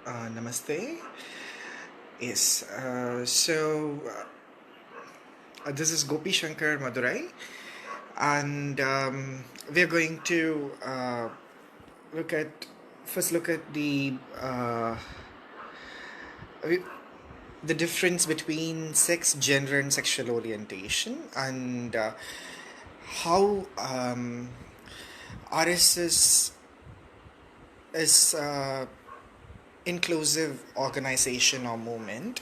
Namaste. Yes. This is Gopi Shankar Madurai, and we're going to look at look at we- the difference between sex, gender, and sexual orientation, and how RSS is inclusive organization or movement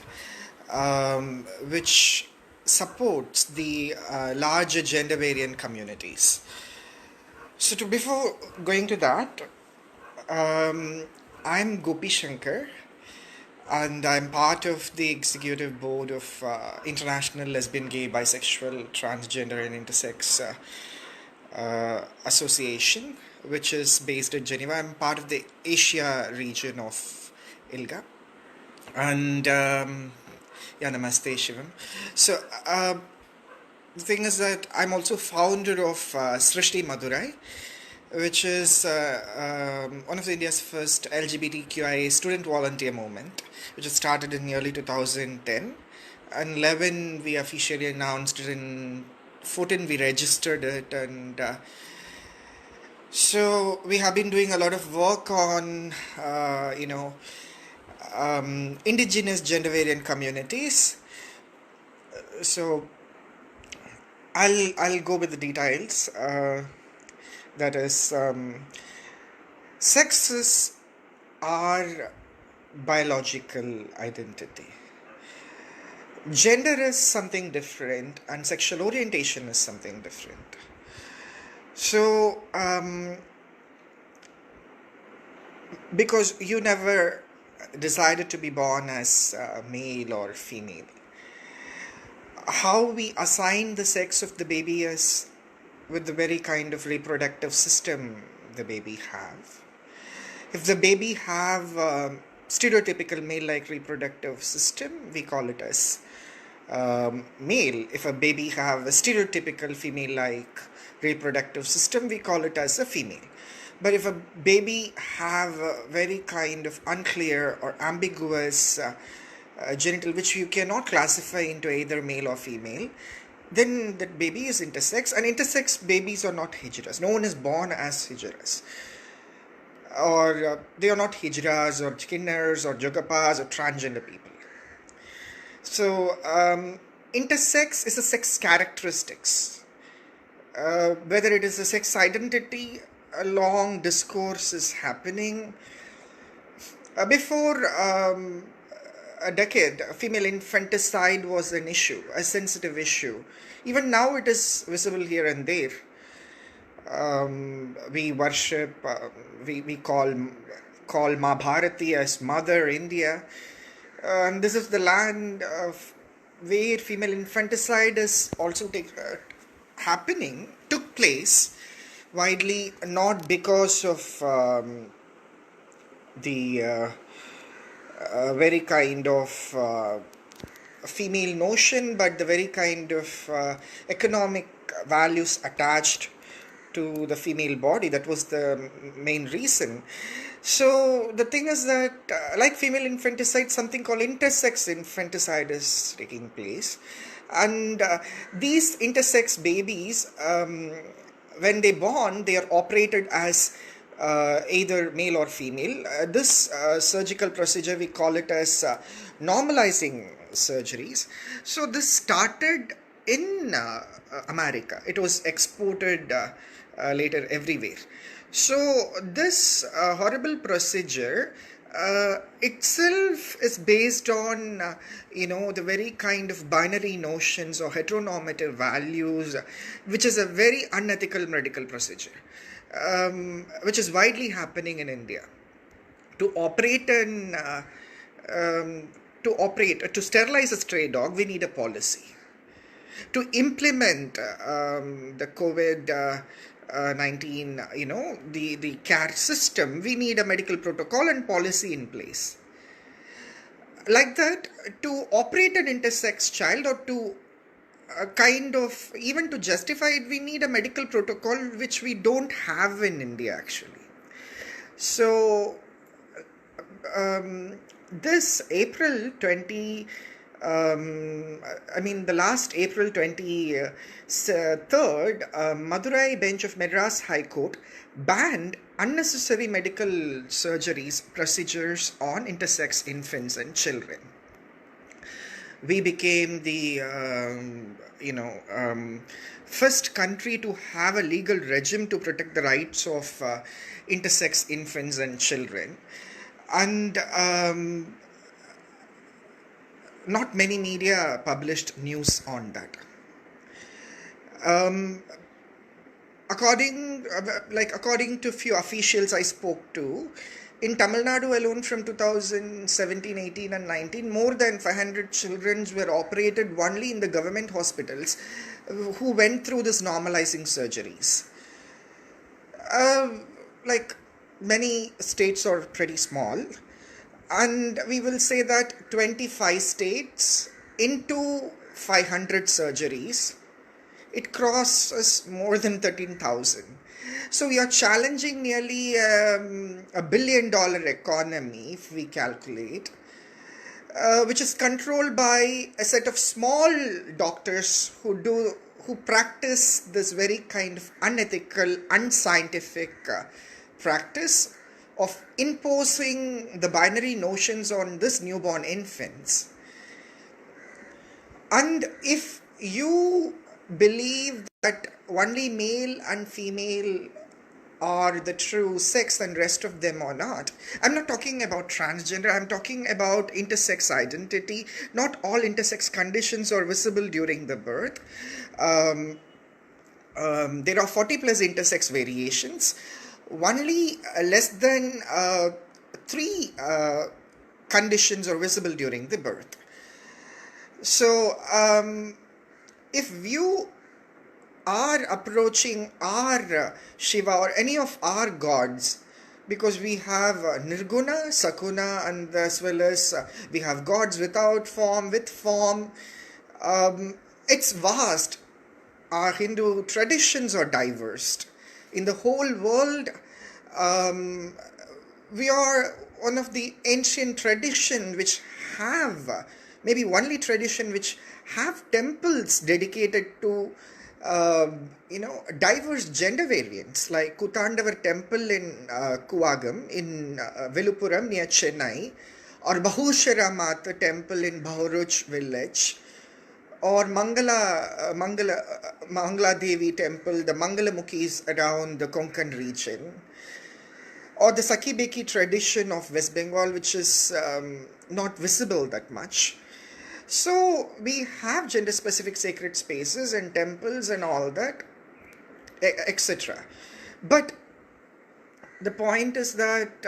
which supports the larger gender variant communities. Before going to that, um, I'm Gopi Shankar, and I'm part of the executive board of International Lesbian, Gay, Bisexual, Transgender, and Intersex Association, which is based in Geneva. I'm part of the Asia region of ILGA. And yeah, namaste, Shivam. So, the thing is that I'm also founder of Srishti Madurai, which is one of the India's first LGBTQIA student volunteer movement, which was started in early 2010. And 11, we officially announced it. In 14, we registered it. And so we have been doing a lot of work on, indigenous gender variant communities. So I'll go with the details. That is, sexes are biological identity. Gender is something different, and sexual orientation is something different. So, because you never decided to be born as male or female, how we assign the sex of the baby is with the very kind of reproductive system the baby have. If the baby have stereotypical male-like reproductive system, we call it as male. If a baby have a stereotypical female-like reproductive system, we call it as a female. But if a baby have a very kind of unclear or ambiguous genital, which you cannot classify into either male or female, then that baby is intersex. And intersex babies are not hijras. No one is born as hijras. Or they are not hijras or skinners or jogapas or transgender people. So intersex is a sex characteristics. Whether it is a sex identity, a long discourse is happening. Before a decade, female infanticide was an issue, a sensitive issue. Even now, it is visible here and there. We worship, we call Ma Bharati as Mother India. And this is the land of where female infanticide is also took place widely, not because of the very kind of female notion, but the very kind of economic values attached to the female body. That was the main reason. So the thing is that, like female infanticide, something called intersex infanticide is taking place, and these intersex babies, when they born, they are operated as either male or female. This surgical procedure, we call it as normalizing surgeries. So this started in America. It was exported later everywhere. So this horrible procedure itself is based on the very kind of binary notions or heteronormative values, which is a very unethical medical procedure, which is widely happening in India. To operate an to sterilize a stray dog, we need a policy. To implement the COVID 19, the care system, we need a medical protocol and policy in place. Like that, to operate an intersex child, or to even to justify it, we need a medical protocol which we don't have in India actually. So this April 20, the last April 23rd, Madurai bench of Madras High Court banned unnecessary medical surgeries procedures on intersex infants and children. We became the first country to have a legal regime to protect the rights of intersex infants and children, and not many media published news on that. According to few officials I spoke to, in Tamil Nadu alone from 2017, 18 and 19, more than 500 children were operated only in the government hospitals who went through this normalizing surgeries. Many states are pretty small, and we will say that 25 states into 500 surgeries, it crosses more than 13,000. So we are challenging nearly $1 billion economy, if we calculate, which is controlled by a set of small doctors who practice this very kind of unethical, unscientific practice of imposing the binary notions on this newborn infants. And if you believe that only male and female are the true sex and rest of them are not, I'm not talking about transgender, I'm talking about intersex identity. Not all intersex conditions are visible during the birth. There are 40 plus intersex variations. Only less than 3 conditions are visible during the birth. So if you are approaching our Shiva or any of our gods, because we have Nirguna, Sakuna, and as well as we have gods without form, with form, it's vast. Our Hindu traditions are diverse. In the whole world, we are one of the ancient tradition which have, maybe only tradition which have temples dedicated to diverse gender variants, like Kutandavar temple in Kuvagam in Vilupuram near Chennai, or Bahushara Mata temple in Bharuch village, or Mangala Devi temple, the Mangalamukis around the Konkan region, or the Sakibeki tradition of West Bengal, which is not visible that much. So we have gender specific sacred spaces and temples and all that, etc. But the point is that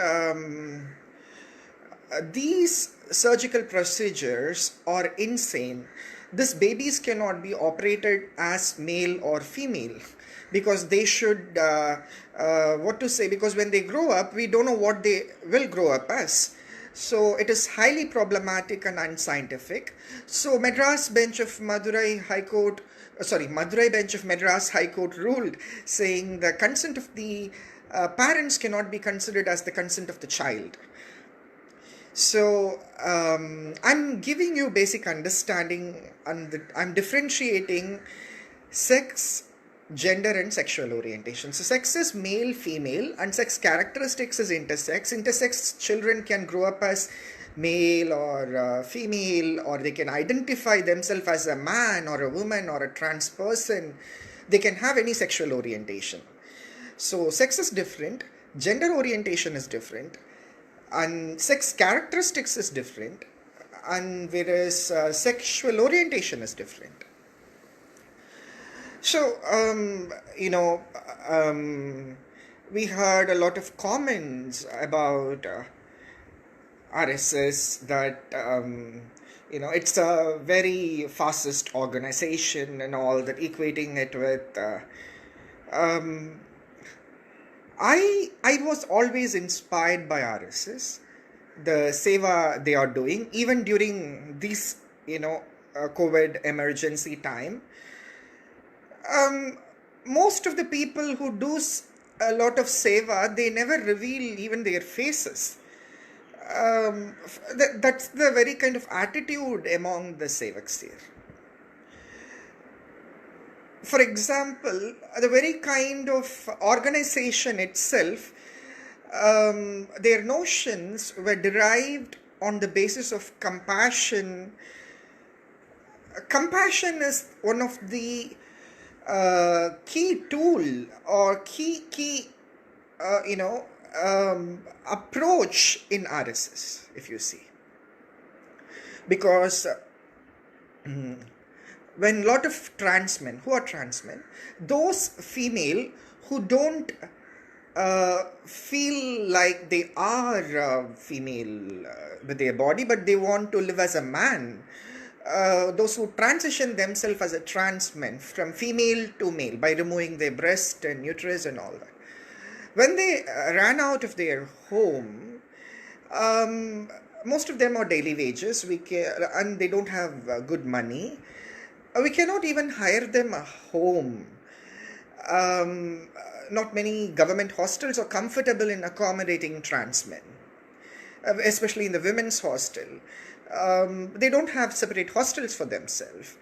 these surgical procedures are insane. These babies cannot be operated as male or female, because they should, because when they grow up, we don't know what they will grow up as. So it is highly problematic and unscientific. So Madras bench of Madurai bench of Madras High Court ruled, saying the consent of the parents cannot be considered as the consent of the child. So I'm giving you basic understanding, and I'm differentiating sex, gender and sexual orientation. So sex is male, female, and sex characteristics is intersex. Intersex children can grow up as male or female, or they can identify themselves as a man or a woman or a trans person. They can have any sexual orientation. So sex is different, gender orientation is different, and sex characteristics is different, and whereas sexual orientation is different. So, we heard a lot of comments about RSS that, it's a very fascist organization and all that, equating it with... I was always inspired by RSS, the seva they are doing, even during this, COVID emergency time. Most of the people who do a lot of seva, they never reveal even their faces. That's the very kind of attitude among the sevaks here. For example, the very kind of organization itself, their notions were derived on the basis of compassion. Compassion is one of the key tool or key approach in RSS, if you see, because when a lot of trans men, who are trans men, those female who don't feel like they are female with their body, but they want to live as a man, those who transition themselves as a trans men from female to male by removing their breast and uterus and all that, when they ran out of their home, most of them are daily wages, and they don't have good money. We cannot even hire them a home. Not many government hostels are comfortable in accommodating trans men, especially in the women's hostel. They don't have separate hostels for themselves.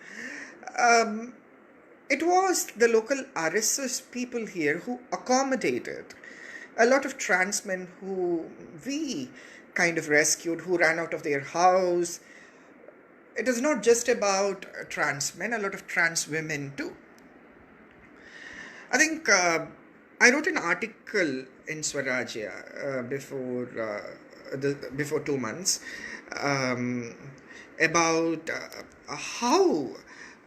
It was the local RSS people here who accommodated a lot of trans men who we kind of rescued, who ran out of their house. It is not just about trans men, a lot of trans women too. I think I wrote an article in Swarajya before 2 months about how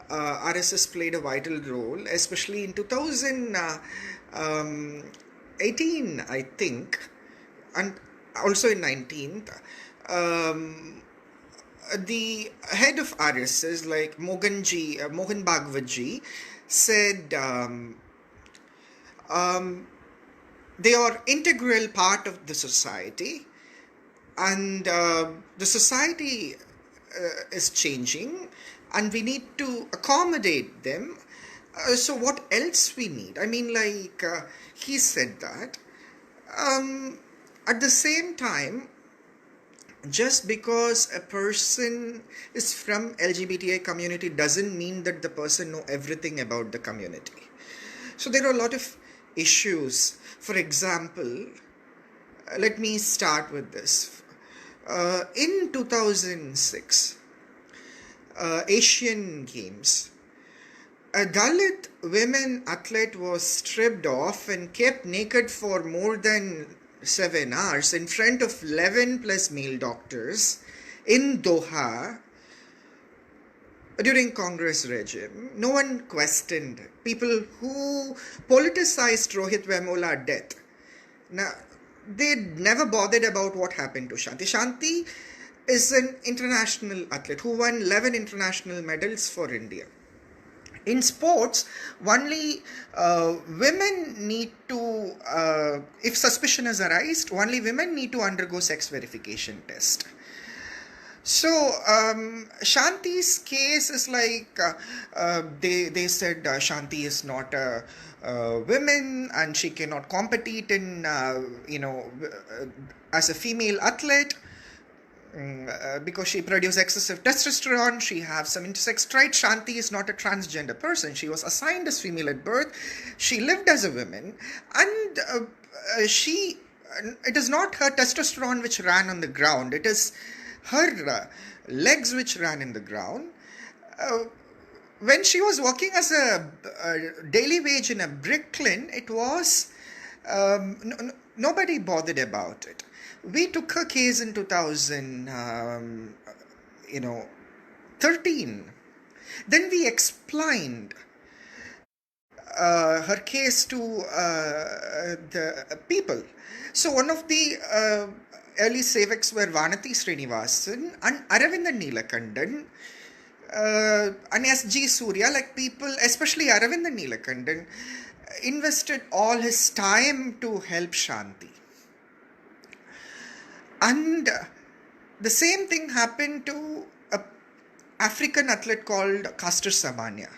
RSS played a vital role, especially in 2018, I think, and also in 19th. The head of RSS, like Mohan Bhagwat ji, said they are integral part of the society, and the society is changing, and we need to accommodate them. So what else we need? I mean, like he said that. At the same time, just because a person is from LGBTI community doesn't mean that the person know everything about the community. So there are a lot of issues. For example, let me start with this. In 2006, Asian Games, a Dalit women athlete was stripped off and kept naked for more than 7 hours in front of 11 plus male doctors in Doha during Congress regime. No one questioned people who politicized Rohit Vemola death. Now, they never bothered about what happened to Shanti. Shanti is an international athlete who won 11 international medals for India. In sports, only women need to, if suspicion is arised, only women need to undergo sex verification test. So Shanti's case is like they said Shanti is not a woman and she cannot compete in as a female athlete. Because she produced excessive testosterone, she has some intersex traits. Shanti is not a transgender person. She was assigned as female at birth. She lived as a woman, and it is not her testosterone which ran on the ground. It is her legs which ran in the ground. When she was working as a daily wage in a Brooklyn, it was nobody bothered about it. We took her case in 2013. Then we explained her case to the people. So one of the early sevaks were Vanati Srinivasan and Aravindan Neelakandan and S.G. Surya, like people, especially Aravindan Neelakandan, invested all his time to help Shanti. And the same thing happened to an African athlete called Caster Semenya.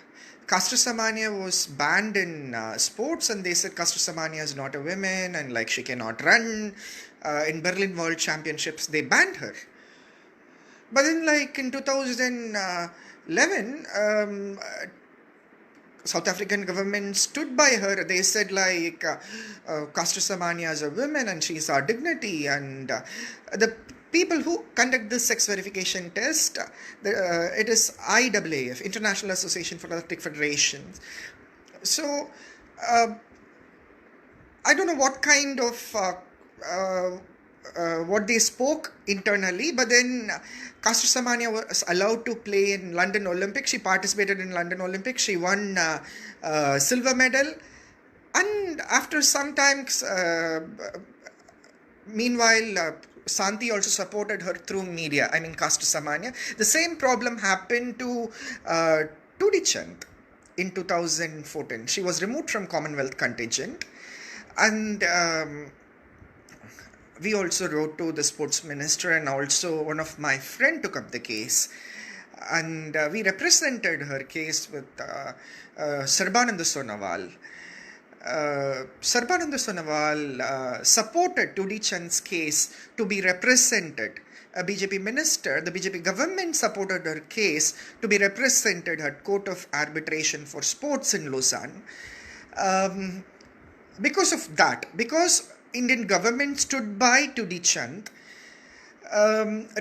Caster Semenya was banned in sports, and they said Caster Semenya is not a woman and like she cannot run. In Berlin World Championships, they banned her. But then, like in 2011, South African government stood by her. They said like Caster Semenya is a woman and she's our dignity, and the people who conduct this sex verification test, it is IAAF, International Association for Athletic Federations. So I don't know what kind of what they spoke internally, but then Caster Semenya was allowed to play in London Olympics. She participated in London Olympics. She won silver medal, and after some time, meanwhile, Santi also supported her through media. I mean, Caster Semenya. The same problem happened to Tudi Chand in 2014. She was removed from Commonwealth contingent, and we also wrote to the sports minister, and also one of my friend took up the case, and we represented her case with Sarbananda Sonowal. Sarbananda Sonowal supported Tudi Chand's case to be represented. A BJP minister, the BJP government supported her case to be represented at Court of Arbitration for Sports in Lausanne. Because of that, because Indian government stood by Tudi Chand,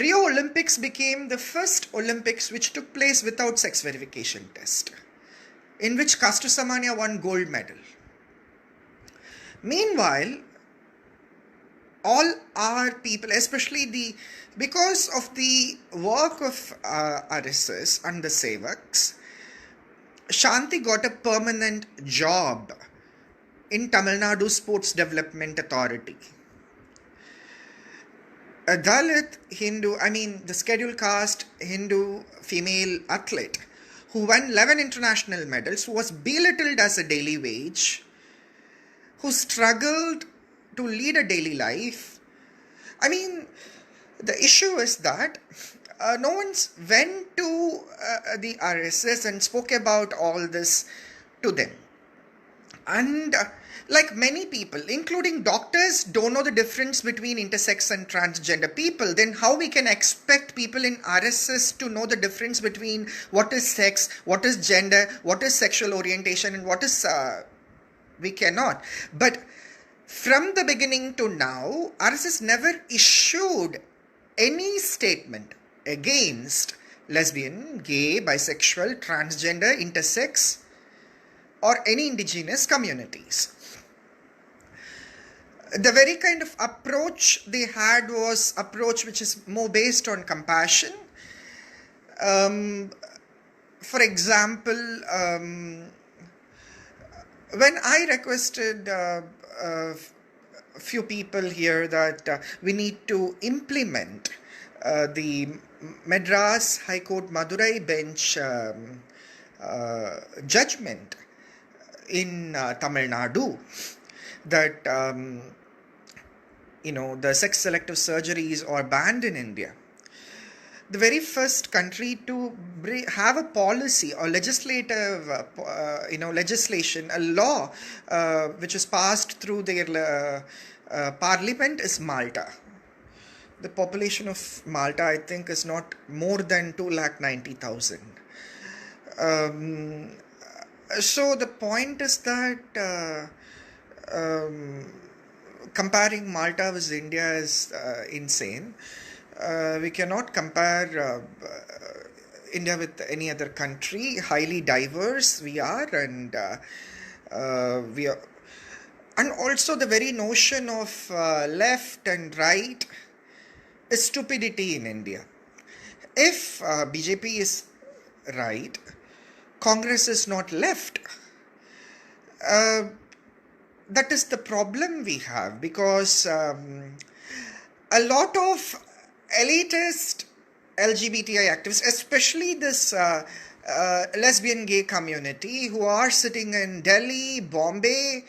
Rio Olympics became the first Olympics which took place without sex verification test, in which Caster Semenya won gold medal. Meanwhile, all our people, especially because of the work of RSS and the Sevaks, Shanti got a permanent job in Tamil Nadu Sports Development Authority. A Dalit Hindu, the scheduled caste Hindu female athlete who won 11 international medals, who was belittled as a daily wage, who struggled to lead a daily life. The issue is that no one's went to the RSS and spoke about all this to them. And like many people, including doctors, don't know the difference between intersex and transgender people, then how we can expect people in RSS to know the difference between what is sex, what is gender, what is sexual orientation, and what is... we cannot. But from the beginning to now, RSS never issued any statement against lesbian, gay, bisexual, transgender, intersex, or any indigenous communities. The very kind of approach they had was approach which is more based on compassion. For example, when I requested a few people here that we need to implement the Madras High Court Madurai bench judgment in Tamil Nadu, that the sex selective surgeries are banned in India. The very first country to have a policy or legislative, legislation, a law which is passed through their parliament is Malta. The population of Malta, I think, is not more than 290,000. So the point is that comparing Malta with India is insane. We cannot compare India with any other country. Highly diverse we are, and we are, and also the very notion of left and right is stupidity in India. If BJP is right, Congress is not left. That is the problem we have, because a lot of elitist LGBTI activists, especially this lesbian gay community, who are sitting in Delhi, Bombay,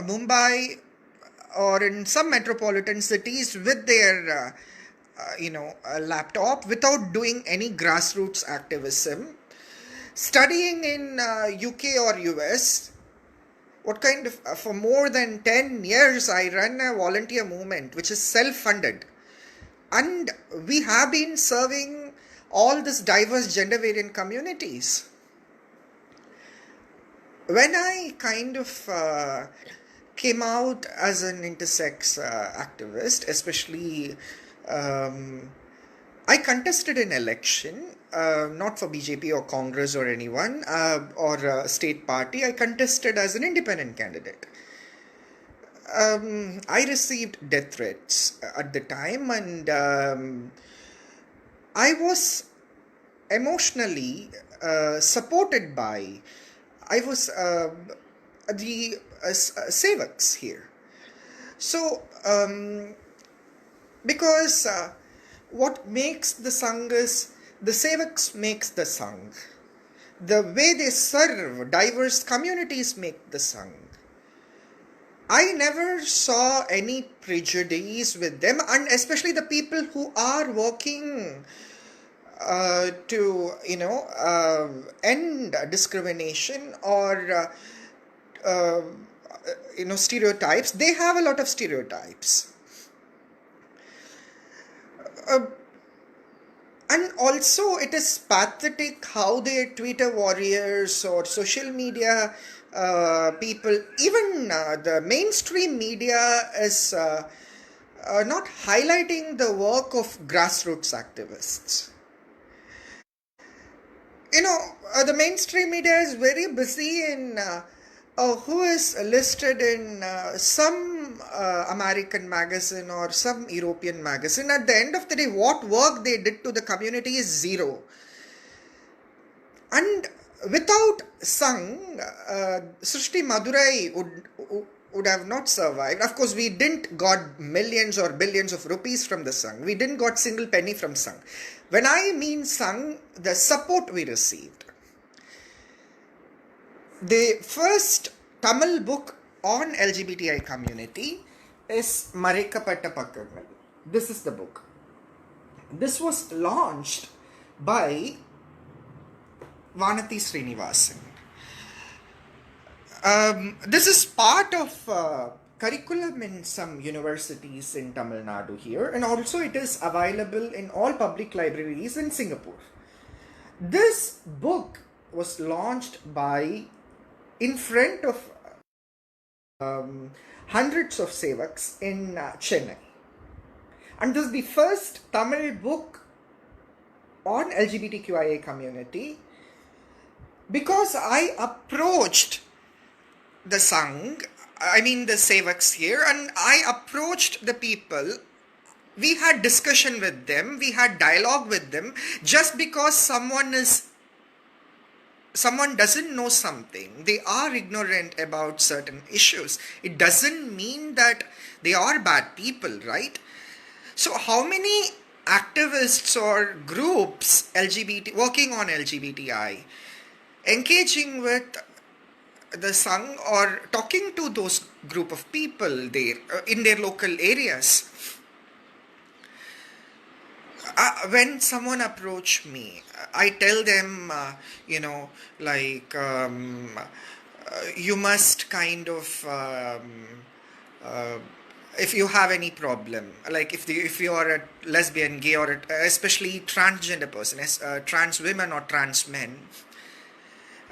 Mumbai, or in some metropolitan cities with their a laptop without doing any grassroots activism, studying in UK or US, for more than 10 years, I run a volunteer movement which is self-funded. And we have been serving all these diverse gender variant communities. When I came out as an intersex activist, especially I contested an election, not for BJP or Congress or anyone, or a state party. I contested as an independent candidate. I received death threats at the time, and I was emotionally supported by, the Sevaks here. So, because what makes the Sangh is, the Sevaks makes the Sangh. The way they serve diverse communities make the Sangh. I never saw any prejudice with them, and especially the people who are working to end discrimination or stereotypes. They have a lot of stereotypes, and also it is pathetic how their Twitter warriors or social media people, even the mainstream media, is not highlighting the work of grassroots activists. The mainstream media is very busy in who is listed in some American magazine or some European magazine. At the end of the day, what work they did to the community is zero. And without Sangh, Srishti Madurai would have not survived. Of course, we didn't got millions or billions of rupees from the Sangh. We didn't got single penny from Sangh. When I mean Sangh, the support we received. The first Tamil book on LGBTI community is Marekapatta Pakkangal. This is the book. This was launched by Vanati Srinivasan. This is part of curriculum in some universities in Tamil Nadu here, and also it is available in all public libraries in Singapore. This book was launched in front of hundreds of Sevaks in Chennai. And this is the first Tamil book on LGBTQIA community, because I approached the Sangh, the Sevaks here, and I approached the people. We had discussion with them, we had dialogue with them. Just because someone doesn't know something, they are ignorant about certain issues, it doesn't mean that they are bad people, right? So how many activists or groups working on LGBTI, engaging with the Sangh or talking to those group of people there in their local areas? When someone approach me, I tell them, you must if you have any problem, like if you are a lesbian, gay, or especially transgender person, trans women or trans men,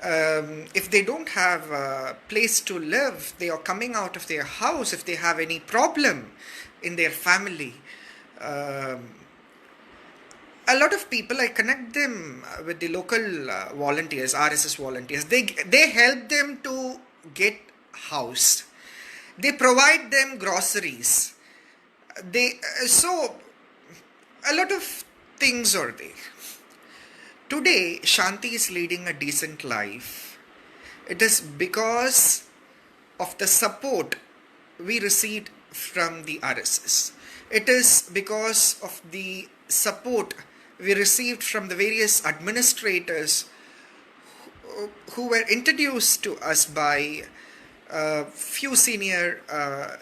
if they don't have a place to live, they are coming out of their house, if they have any problem in their family, a lot of people, I connect them with the local volunteers, RSS volunteers. They help them to get housed. They provide them groceries. So a lot of things are there. Today, Shanti is leading a decent life. It is because of the support we received from the RSS. It is because of the support we received from the various administrators who were introduced to us by few senior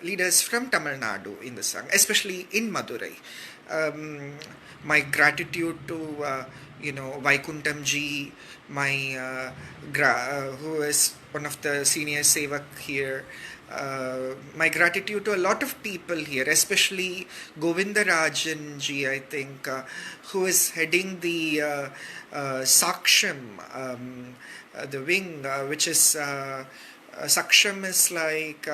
leaders from Tamil Nadu in the Sangh, especially in Madurai. My gratitude to Vaikuntam ji, my who is one of the senior sevak here. My gratitude to a lot of people here, especially Govindarajan ji, I think, who is heading the Saksham, the wing, which is Saksham is like.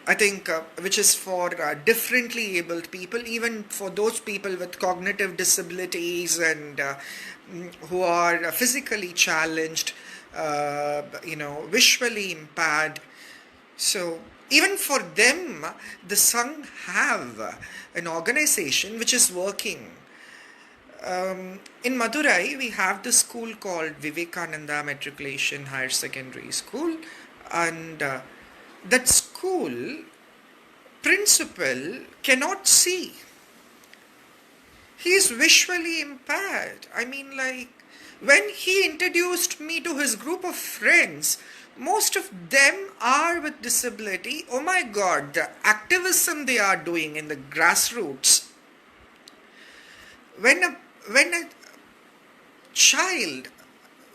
I think which is for differently abled people, even for those people with cognitive disabilities and who are physically challenged, visually impaired. So even for them, the Sangh have an organization which is working. In Madurai, we have the school called Vivekananda Matriculation Higher Secondary School, and that school principal cannot see. He is visually impaired. I mean, like, when he introduced me to his group of friends, most of them are with disability. Oh my God, the activism they are doing in the grassroots. When a child,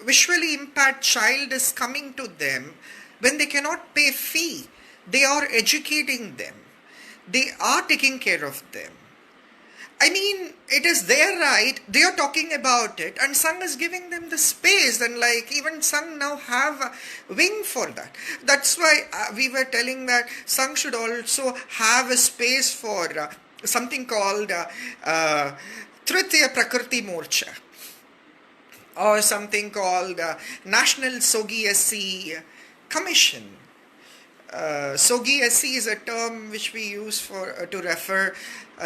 visually impaired child is coming to them, when they cannot pay fee, they are educating them. They are taking care of them. I mean, it is their right. They are talking about it, and Sangh is giving them the space. And like even Sangh now have a wing for that. That's why we were telling that Sangh should also have a space for something called Tritiya Prakriti Morcha, or something called National Sogi SC Commission. Sogi SC is a term which we use for to refer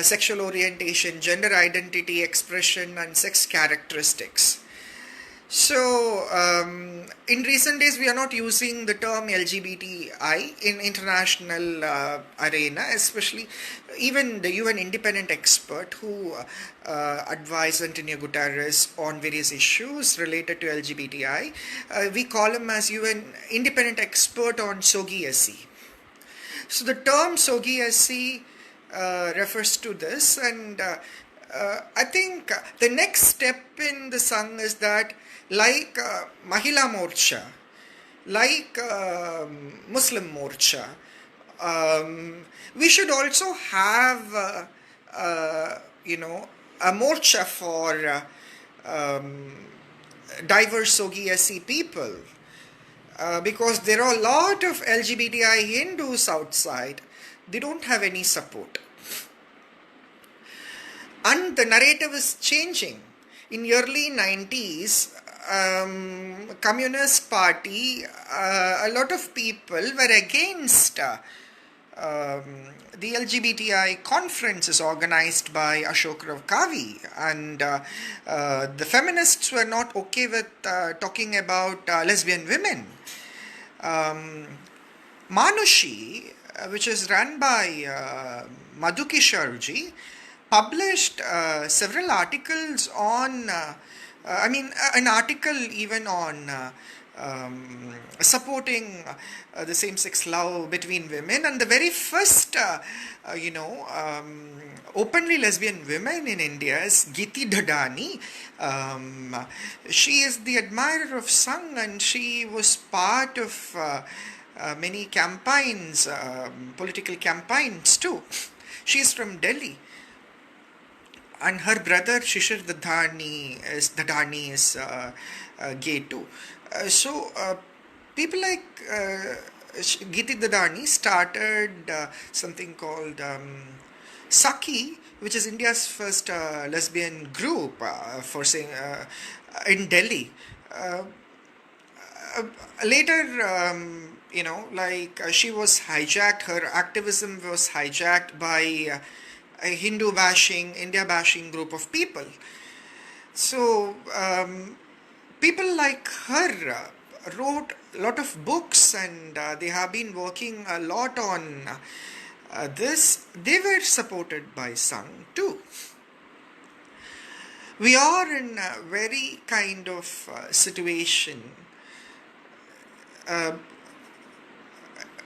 sexual orientation, gender identity, expression, and sex characteristics. So, in recent days, we are not using the term LGBTI in international arena, especially even the UN independent expert who advised Antonio Guterres on various issues related to LGBTI. We call him as UN independent expert on Sogi SC. So the term Sogi SC refers to this, and I think the next step in the Sangh is that, like Mahila Morcha, like Muslim Morcha, we should also have, a Morcha for diverse Sogi SC people. Because there are a lot of LGBTI Hindus outside, they don't have any support. And the narrative is changing. In early 90s, Communist Party, a lot of people were against the LGBTI conferences organized by Ashok Rao Kavi, and the feminists were not okay with talking about lesbian women. Manushi, which is run by Madhu Kisharji, published several articles on, an article even on supporting the same-sex love between women, and the very first, openly lesbian women in India is Geeti Dhadani. She is the admirer of Sangh, and she was part of many campaigns, political campaigns too. She is from Delhi. And her brother Shishir Dhadani is gay too. So people like Geeti Dhadani started something called Saki, which is India's first lesbian group for saying in Delhi. Later, she was hijacked. Her activism was hijacked by a Hindu bashing, India bashing group of people. So people like her wrote a lot of books, and they have been working a lot on this. They were supported by Sangh too. We are in a very kind of situation.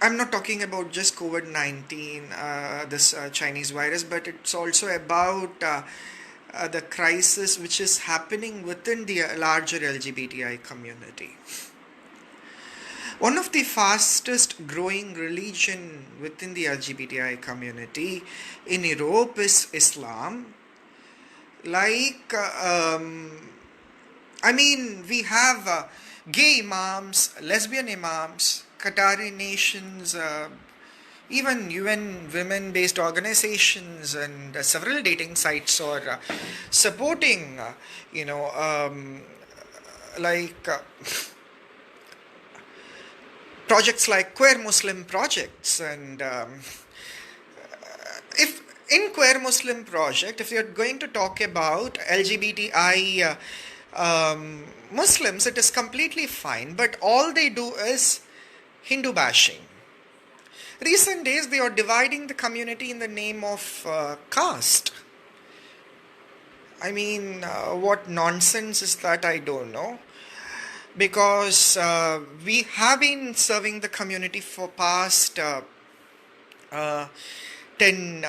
I'm not talking about just COVID-19, this Chinese virus, but it's also about the crisis which is happening within the larger LGBTI community. One of the fastest growing religion within the LGBTI community in Europe is Islam. We have gay imams, lesbian imams, Qatari nations, even UN women-based organizations and several dating sites are supporting, projects like queer Muslim projects. And if in queer Muslim project, if you're going to talk about LGBTI Muslims, it is completely fine, but all they do is Hindu bashing. Recent days, they are dividing the community in the name of caste. What nonsense is that? I don't know. Because we have been serving the community for past 10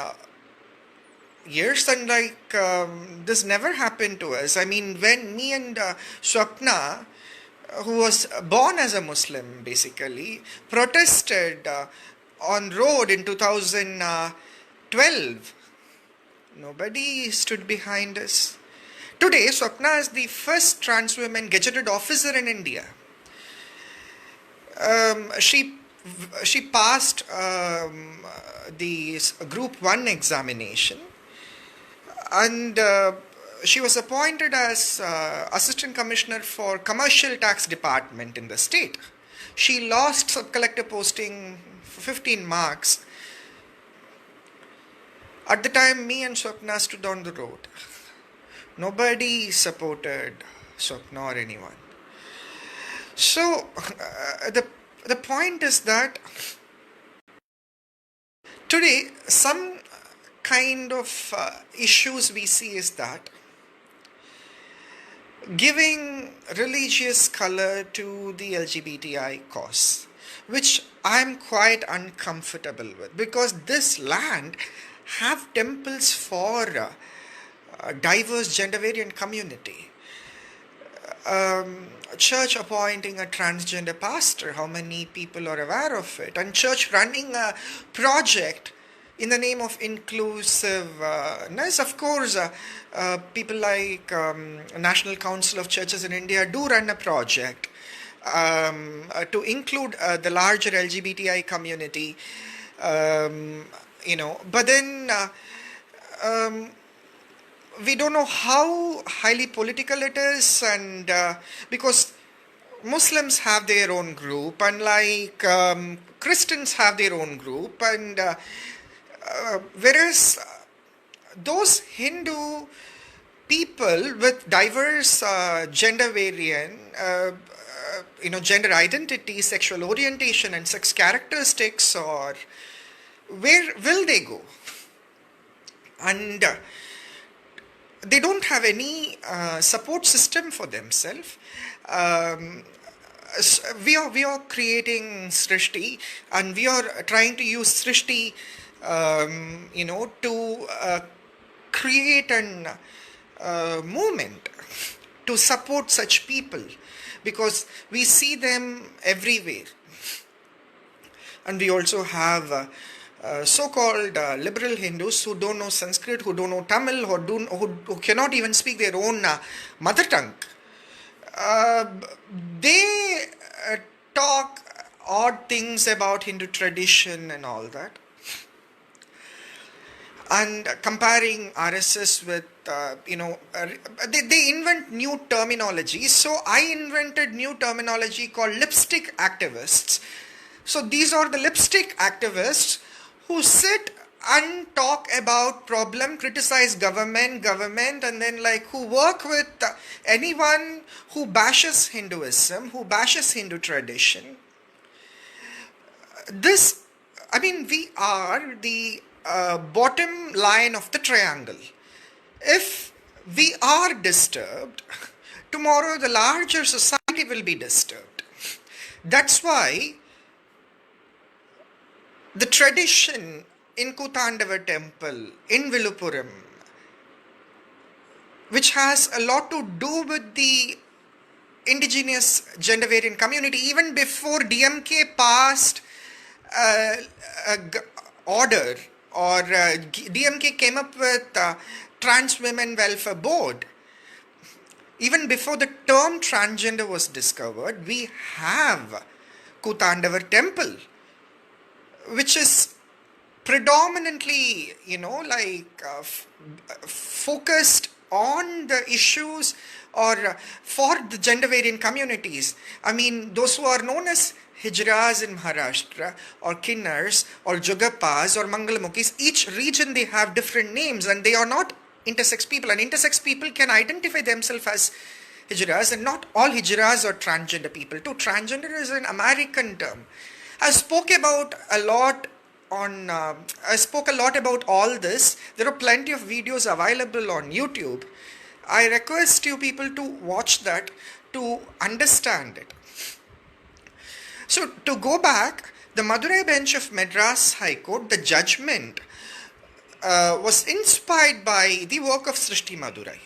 years, and this never happened to us. When me and Swapna, who was born as a Muslim basically, protested on road in 2012, nobody stood behind us. Today, Swapna is the first trans woman gazetted officer in India. She passed the Group 1 examination, and she was appointed as Assistant Commissioner for Commercial Tax Department in the state. She lost sub-collector posting for 15 marks. At the time, me and Swapna stood on the road. Nobody supported Swapna or anyone. So, the point is that today, some kind of issues we see is that giving religious color to the LGBTI cause, which I'm quite uncomfortable with, because this land have temples for diverse gender variant community. Church appointing a transgender pastor, how many people are aware of it? And church running a project in the name of inclusiveness. Of course, people like National Council of Churches in India do run a project to include the larger LGBTI community, but then we don't know how highly political it is, and because Muslims have their own group, and Christians have their own group, and whereas those Hindu people with diverse gender variant, gender identity, sexual orientation, and sex characteristics, or where will they go? And they don't have any support system for themselves. We are creating Srishti, and we are trying to use Srishti, to create an movement to support such people, because we see them everywhere. And we also have so-called liberal Hindus who don't know Sanskrit, who don't know Tamil, who cannot even speak their own mother tongue. They talk odd things about Hindu tradition and all that. And comparing RSS with, they invent new terminology. So I invented new terminology called lipstick activists. So these are the lipstick activists who sit and talk about problem, criticize government, and then who work with anyone who bashes Hinduism, who bashes Hindu tradition. We are the bottom line of the triangle. If we are disturbed, tomorrow the larger society will be disturbed. That's why the tradition in Kuthandava temple in Viluppuram which has a lot to do with the indigenous gender variant community. Even before DMK passed uh, a order, or DMK came up with Trans Women Welfare Board, even before the term transgender was discovered, we have Kutandavar temple, which is predominantly, focused on the issues, or for the gender variant communities. I mean, those who are known as Hijras in Maharashtra, or Kinnars, or Jugapas, or Mangalamukis, each region they have different names, and they are not intersex people. And intersex people can identify themselves as Hijras, and not all Hijras are transgender people too. Transgender is an American term. I spoke a lot about all this. There are plenty of videos available on YouTube. I request you people to watch that to understand it. So to go back, the Madurai bench of Madras High Court, the judgment was inspired by the work of Srishti Madurai.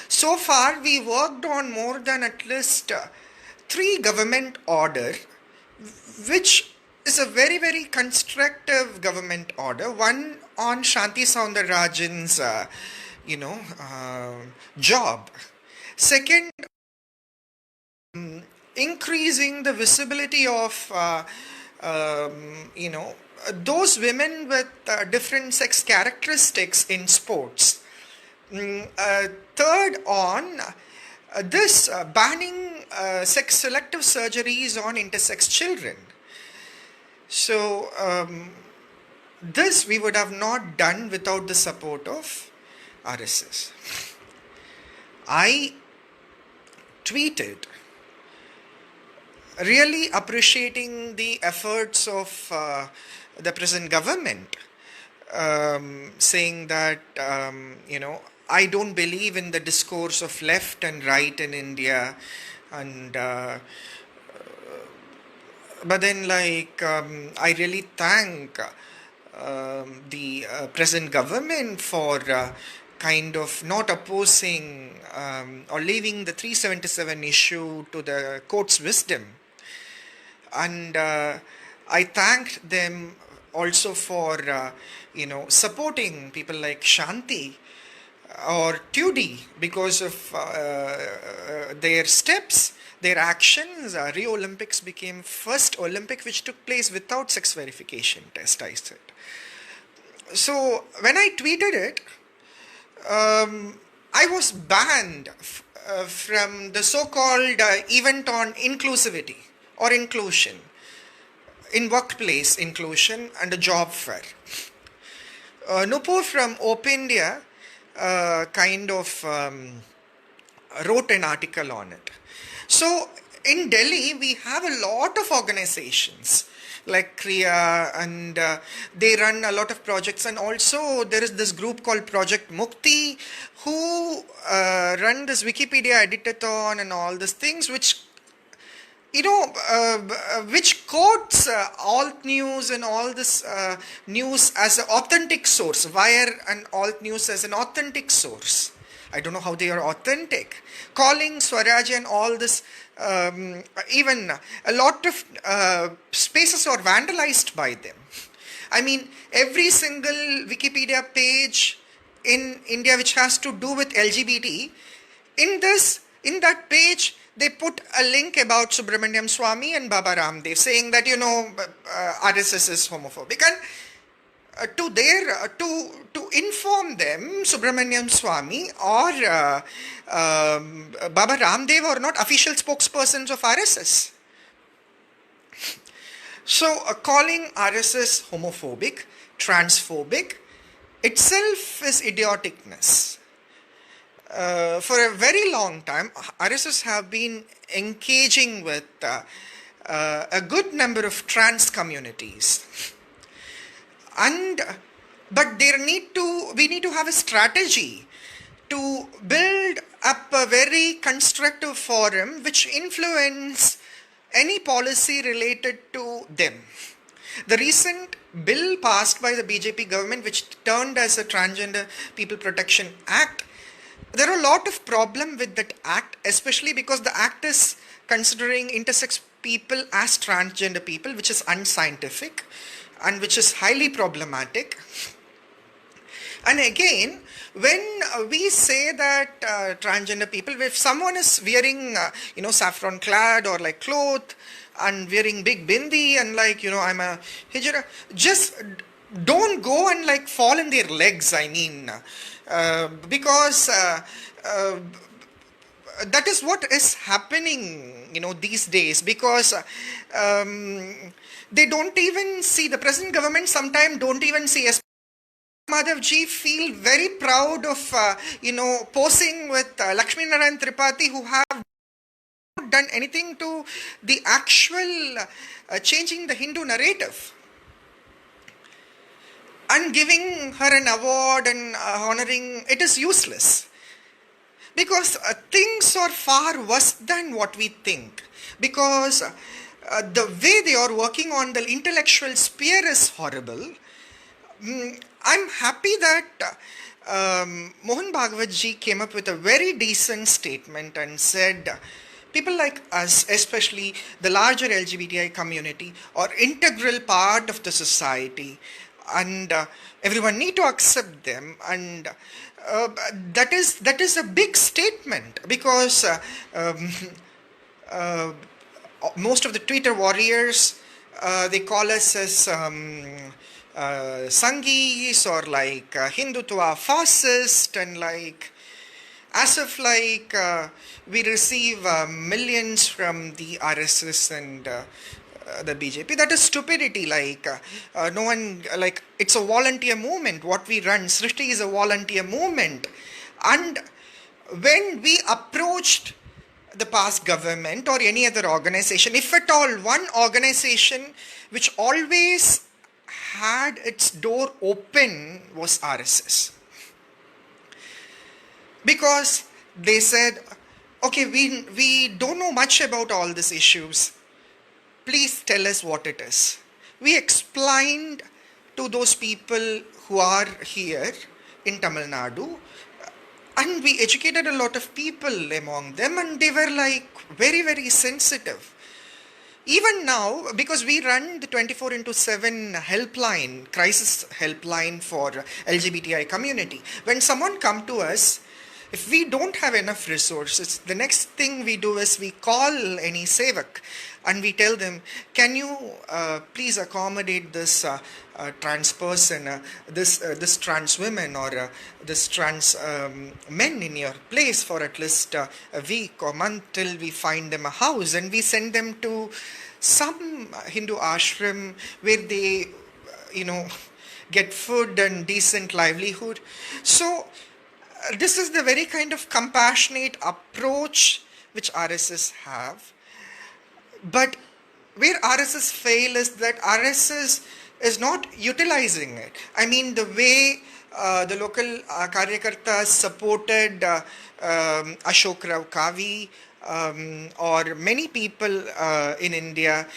So far, we worked on more than at least 3 government orders, which is a very, very constructive government order. One on Shanti Soundararajan's, job. Second, increasing the visibility of, those women with different sex characteristics in sports. Third, on this banning sex selective surgeries on intersex children. So this we would have not done without the support of RSS. I tweeted really appreciating the efforts of the present government, saying that I don't believe in the discourse of left and right in India, and but then I really thank the present government for kind of not opposing or leaving the 377 issue to the court's wisdom. And I thanked them also for supporting people like Shanti or Tudi because of their steps, their actions. Rio Olympics became first Olympic which took place without sex verification test, I said. So when I tweeted it, I was banned from the so-called event on inclusivity or inclusion, in workplace inclusion and a job fair. Nupur from Op India wrote an article on it. So in Delhi, we have a lot of organizations like Kriya, and they run a lot of projects, and also there is this group called Project Mukti who run this Wikipedia editathon and all these things, which which quotes alt news and all this news as an authentic source, Wire and alt news as an authentic source. I don't know how they are authentic. Calling Swaraj and all this, even a lot of spaces are vandalized by them. I mean, every single Wikipedia page in India which has to do with LGBT, in that page, they put a link about Subramaniam Swami and Baba Ramdev, saying that, RSS is homophobic. And to inform them, Subramaniam Swami or Baba Ramdev are not official spokespersons of RSS. So calling RSS homophobic, transphobic, itself is idioticness. For a very long time, RSS have been engaging with a good number of trans communities. But we need to have a strategy to build up a very constructive forum which influence any policy related to them. The recent bill passed by the BJP government which turned as a Transgender People Protection Act. There are a lot of problem with that act, especially because the act is considering intersex people as transgender people, which is unscientific and which is highly problematic. And again, when we say that transgender people, if someone is wearing, saffron clad or like cloth and wearing big bindi and like, I'm a hijra, just don't go and like fall in their legs, because that is what is happening, these days, because they don't even see, the present government sometimes don't even see, Madhavji feel very proud of, posing with Lakshmi Narayan Tripathi, who have not done anything to the actual changing the Hindu narrative. And giving her an award and honoring, it is useless. Because things are far worse than what we think. Because the way they are working on the intellectual sphere is horrible. I'm happy that Mohan Bhagwat ji came up with a very decent statement and said, people like us, especially the larger LGBTI community, are integral part of the society, and everyone need to accept them, and that is a big statement, because most of the Twitter warriors, they call us as Sanghis or like Hindutva fascist, and like as if like we receive millions from the RSS and the BJP. That is stupidity. Like no one, like, it's a volunteer movement. What we run, Srishti, is a volunteer movement. And when we approached the past government or any other organization, if at all, one organization which always had its door open was RSS. Because they said, okay, we don't know much about all these issues. Please tell us what it is. We explained to those people who are here in Tamil Nadu, and we educated a lot of people among them, and they were like very, very sensitive. Even now, because we run the 24/7 helpline, crisis helpline for LGBTI community, when someone come to us, if we don't have enough resources, the next thing we do is we call any sevak and we tell them, can you please accommodate this trans person, this trans women or this trans men in your place for at least a week or month till we find them a house, and we send them to some Hindu ashram where they, get food and decent livelihood. So this is the very kind of compassionate approach which RSS have. But where RSS fail is that RSS is not utilizing it. I mean, the way the local Karyakartas supported Ashok Rao Kavi or many people in India,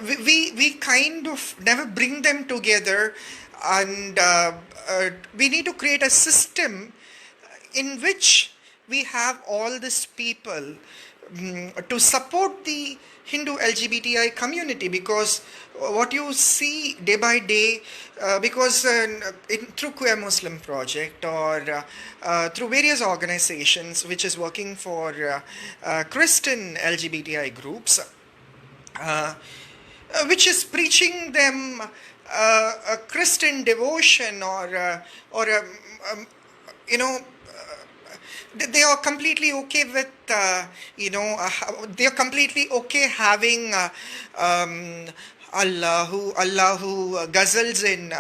we kind of never bring them together, and we need to create a system in which we have all these people to support the Hindu LGBTI community, because what you see day by day, because through Queer Muslim Project or through various organizations which is working for Christian LGBTI groups, which is preaching them a Christian devotion or they are completely okay with, they are completely okay having Allahu ghazals in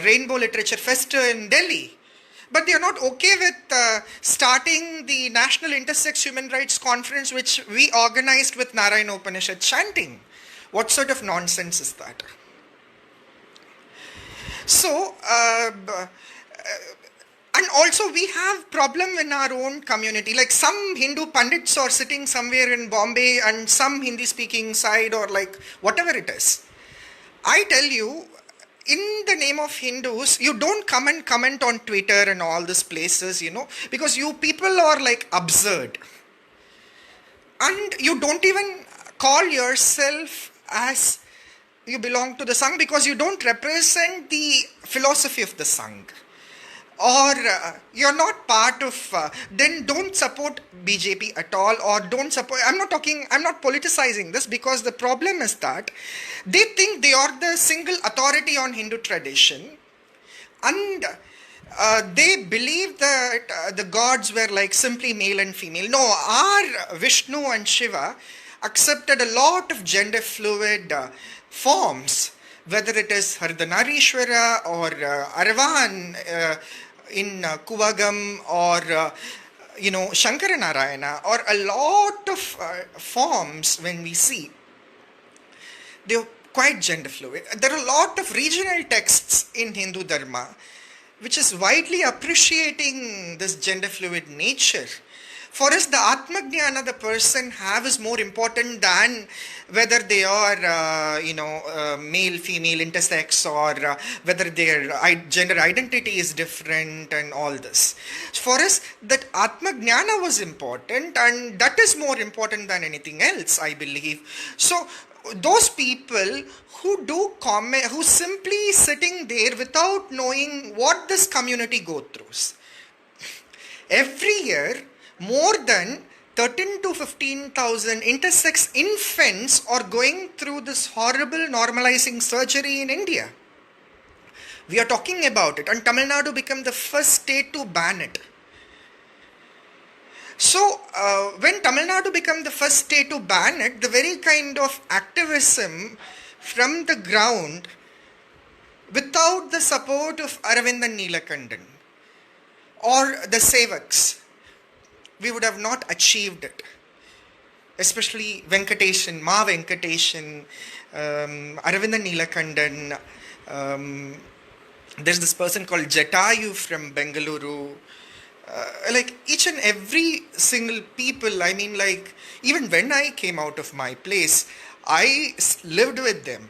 Rainbow Literature Festival in Delhi. But they are not okay with starting the National Intersex Human Rights Conference, which we organized with Narayana Upanishad chanting. What sort of nonsense is that? So, and also we have problem in our own community. Like some Hindu Pandits are sitting somewhere in Bombay and some Hindi speaking side or like whatever it is. I tell you, in the name of Hindus, you don't come and comment on Twitter and all these places, because you people are like absurd. And you don't even call yourself as you belong to the Sangh because you don't represent the philosophy of the Sangh. Or you're not part of, then don't support BJP at all, or don't support, I'm not politicizing this, because the problem is that they think they are the single authority on Hindu tradition, and they believe that the gods were like simply male and female. No, our Vishnu and Shiva accepted a lot of gender fluid forms, whether it is Hardanarishwara or Aravan in Kuvagam, or Shankar Narayana, or a lot of forms when we see, they're quite gender fluid. There are a lot of regional texts in Hindu Dharma which is widely appreciating this gender fluid nature. For us, the Atmajnana the person have is more important than whether they are, male, female, intersex, or whether their gender identity is different and all this. For us, that Atmajnana was important, and that is more important than anything else, I believe. So, those people who do comment, who simply sitting there without knowing what this community go through. Every year, more than 13 to 15,000 intersex infants are going through this horrible normalizing surgery in India. We are talking about it, and Tamil Nadu became the first state to ban it. So, when Tamil Nadu became the first state to ban it, the very kind of activism from the ground, without the support of Aravind and Neelakandan or the Sevaks, we would have not achieved it. Especially Venkateshan, Ma Venkateshan, Aravind and Neelakandan, there's this person called Jatayu from Bengaluru. Like each and every single people, I mean, like even when I came out of my place, I lived with them.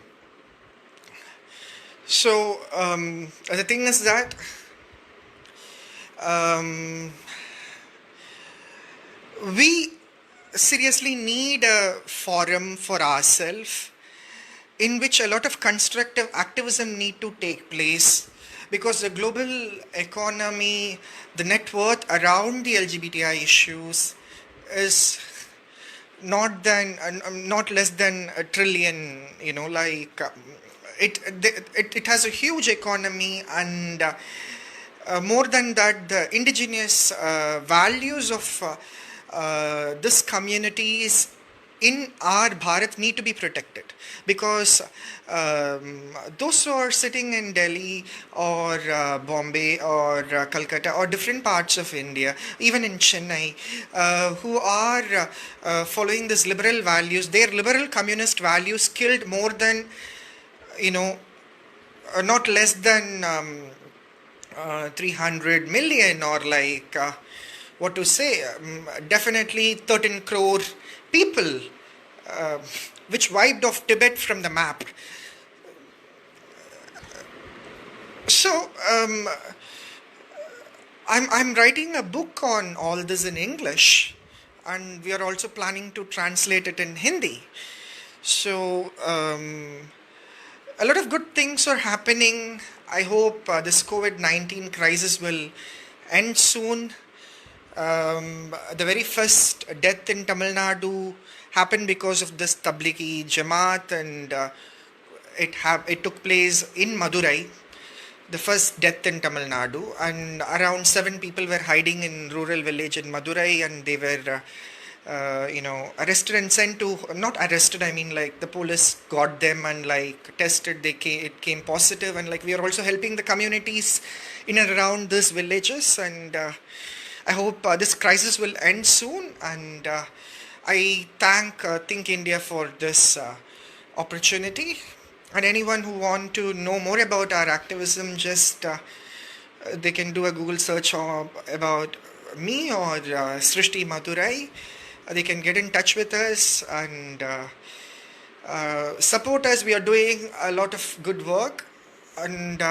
So the thing is that we seriously need a forum for ourselves in which a lot of constructive activism need to take place, because the global economy, the net worth around the LGBTI issues is not less than $1 trillion. It has a huge economy, and more than that, the indigenous values of this communities in our Bharat need to be protected, because those who are sitting in Delhi or Bombay or Calcutta or different parts of India, even in Chennai, who are following these liberal values, their liberal communist values killed more than, not less than 300 million, or like, what to say, definitely 13 crore people, which wiped off Tibet from the map. So, I'm writing a book on all this in English, and we are also planning to translate it in Hindi. So, a lot of good things are happening. I hope this COVID-19 crisis will end soon. The very first death in Tamil Nadu happened because of this Tablighi Jamaat, and it took place in Madurai, the first death in Tamil Nadu, and around 7 people were hiding in rural village in Madurai, and they were arrested and sent to, not arrested, I mean like the police got them and like tested, it came positive, and like we are also helping the communities in and around these villages, and I hope this crisis will end soon, and I thank Think India for this opportunity, and anyone who want to know more about our activism, just they can do a Google search about me or Srishti Madurai. They can get in touch with us and support us. We are doing a lot of good work, and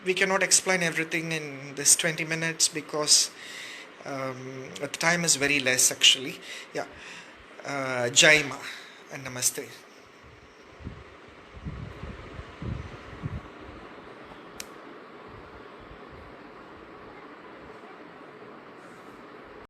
we cannot explain everything in this 20 minutes because the time is very less actually. Yeah. Jai Ma and Namaste.